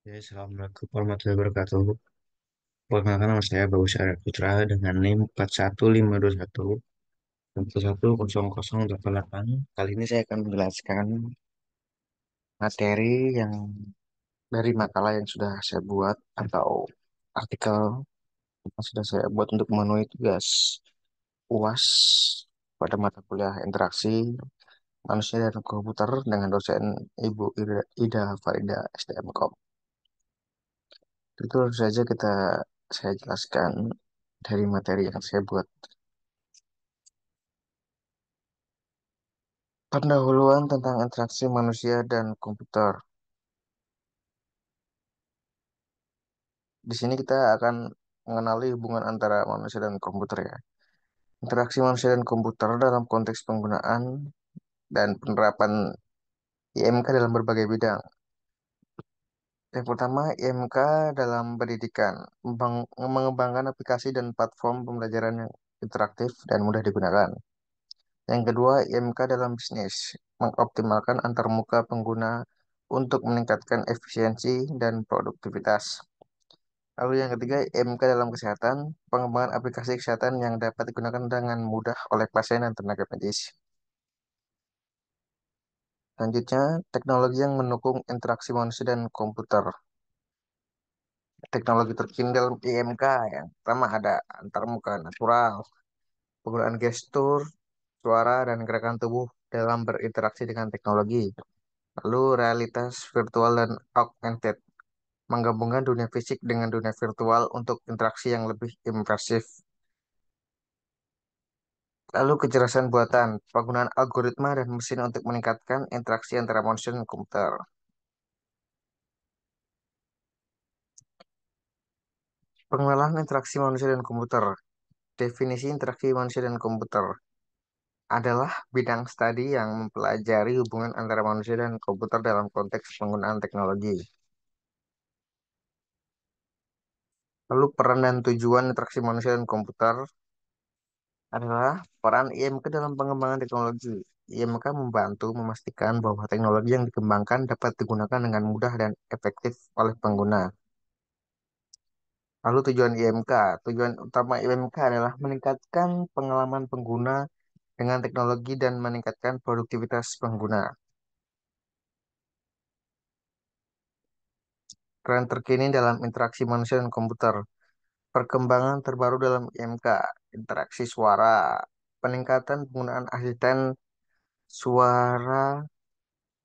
Oke, Assalamualaikum warahmatullahi wabarakatuh. Perkenalkan nama saya Bagus Arya Putra dengan NIM 41521 11008. Kali ini saya akan menjelaskan materi yang dari makalah yang sudah saya buat atau artikel yang sudah saya buat untuk memenuhi tugas UAS pada mata kuliah interaksi manusia dan komputer dengan dosen Ibu Ida Farida STMKOM. Itu saja saya jelaskan dari materi yang saya buat. Pendahuluan tentang interaksi manusia dan komputer. Di sini kita akan mengenali hubungan antara manusia dan komputer ya. Interaksi manusia dan komputer dalam konteks penggunaan dan penerapan IMK dalam berbagai bidang. Yang pertama, IMK dalam pendidikan, mengembangkan aplikasi dan platform pembelajaran yang interaktif dan mudah digunakan. Yang kedua, IMK dalam bisnis, mengoptimalkan antarmuka pengguna untuk meningkatkan efisiensi dan produktivitas. Lalu yang ketiga, IMK dalam kesehatan, pengembangan aplikasi kesehatan yang dapat digunakan dengan mudah oleh pasien dan tenaga medis. Selanjutnya, teknologi yang mendukung interaksi manusia dan komputer. Teknologi terkini dalam IMK yang pertama ada antarmuka natural, penggunaan gestur, suara, dan gerakan tubuh dalam berinteraksi dengan teknologi. Lalu realitas virtual dan augmented, menggabungkan dunia fisik dengan dunia virtual untuk interaksi yang lebih imersif. Lalu kecerdasan buatan, penggunaan algoritma dan mesin untuk meningkatkan interaksi antara manusia dan komputer. Pengenalan interaksi manusia dan komputer. Definisi interaksi manusia dan komputer adalah bidang studi yang mempelajari hubungan antara manusia dan komputer dalam konteks penggunaan teknologi. Lalu peran dan tujuan interaksi manusia dan komputer adalah peran IMK dalam pengembangan teknologi. IMK membantu memastikan bahwa teknologi yang dikembangkan dapat digunakan dengan mudah dan efektif oleh pengguna. Lalu tujuan IMK. Tujuan utama IMK adalah meningkatkan pengalaman pengguna dengan teknologi dan meningkatkan produktivitas pengguna. Tren terkini dalam interaksi manusia dan komputer. Perkembangan terbaru dalam IMK, interaksi suara, peningkatan penggunaan asisten suara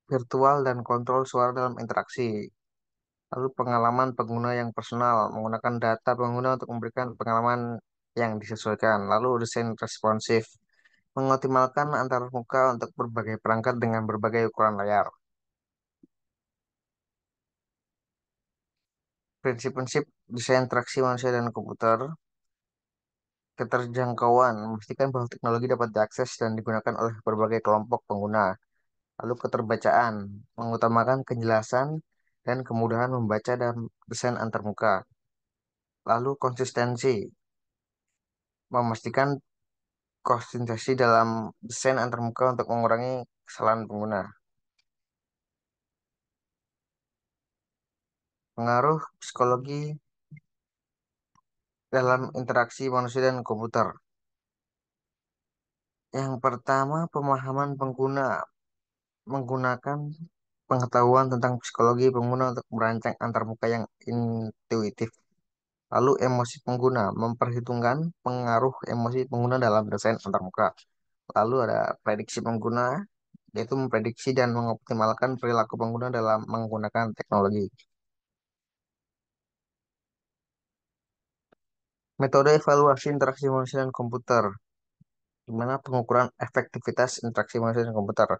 virtual dan kontrol suara dalam interaksi. Lalu pengalaman pengguna yang personal, menggunakan data pengguna untuk memberikan pengalaman yang disesuaikan. Lalu desain responsif, mengoptimalkan antar muka untuk berbagai perangkat dengan berbagai ukuran layar. Prinsip-prinsip desain interaksi manusia dan komputer, keterjangkauan, memastikan bahwa teknologi dapat diakses dan digunakan oleh berbagai kelompok pengguna. Lalu keterbacaan, mengutamakan kejelasan dan kemudahan membaca dan desain antarmuka. Lalu konsistensi, memastikan konsistensi dalam desain antarmuka untuk mengurangi kesalahan pengguna. Pengaruh psikologi dalam interaksi manusia dan komputer. Yang pertama, pemahaman pengguna menggunakan pengetahuan tentang psikologi pengguna untuk merancang antarmuka yang intuitif. Lalu emosi pengguna, memperhitungkan pengaruh emosi pengguna dalam desain antarmuka. Lalu ada prediksi pengguna, yaitu memprediksi dan mengoptimalkan perilaku pengguna dalam menggunakan teknologi. Metode evaluasi interaksi manusia dan komputer, di mana pengukuran efektivitas interaksi manusia dan komputer.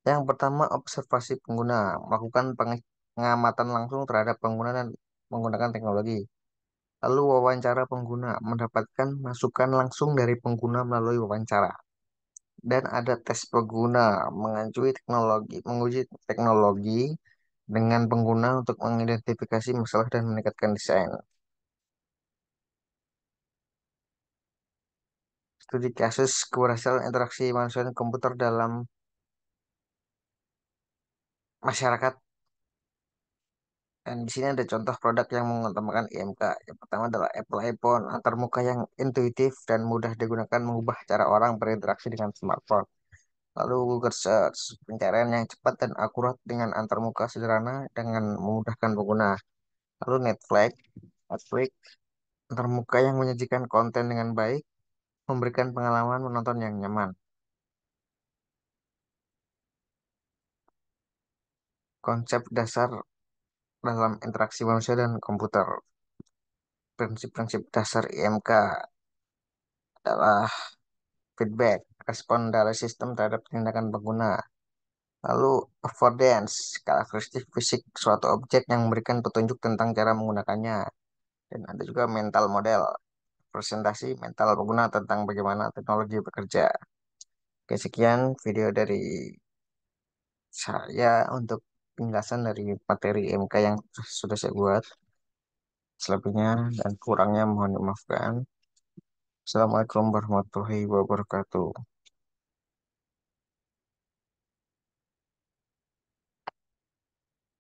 Yang pertama, observasi pengguna, melakukan pengamatan langsung terhadap pengguna dan menggunakan teknologi. Lalu wawancara pengguna, mendapatkan masukan langsung dari pengguna melalui wawancara. Dan ada tes pengguna, menguji teknologi dengan pengguna untuk mengidentifikasi masalah dan meningkatkan desain. Studi kasus keberhasilan interaksi manusia dan komputer dalam masyarakat. Dan di sini ada contoh produk yang mengutamakan IMK. Yang pertama adalah Apple iPhone, antarmuka yang intuitif dan mudah digunakan mengubah cara orang berinteraksi dengan smartphone. Lalu Google Search, pencarian yang cepat dan akurat dengan antarmuka sederhana dengan memudahkan pengguna. Lalu Netflix, antarmuka yang menyajikan konten dengan baik, memberikan pengalaman menonton yang nyaman. Konsep dasar dalam interaksi manusia dan komputer. Prinsip-prinsip dasar IMK adalah feedback, respon dari sistem terhadap tindakan pengguna. Lalu affordance, karakteristik fisik suatu objek yang memberikan petunjuk tentang cara menggunakannya. Dan ada juga mental model, presentasi mental pengguna tentang bagaimana teknologi bekerja. Oke, sekian video dari saya untuk penjelasan dari materi MK yang sudah saya buat. Selebihnya dan kurangnya mohon dimaafkan. Assalamualaikum warahmatullahi wabarakatuh.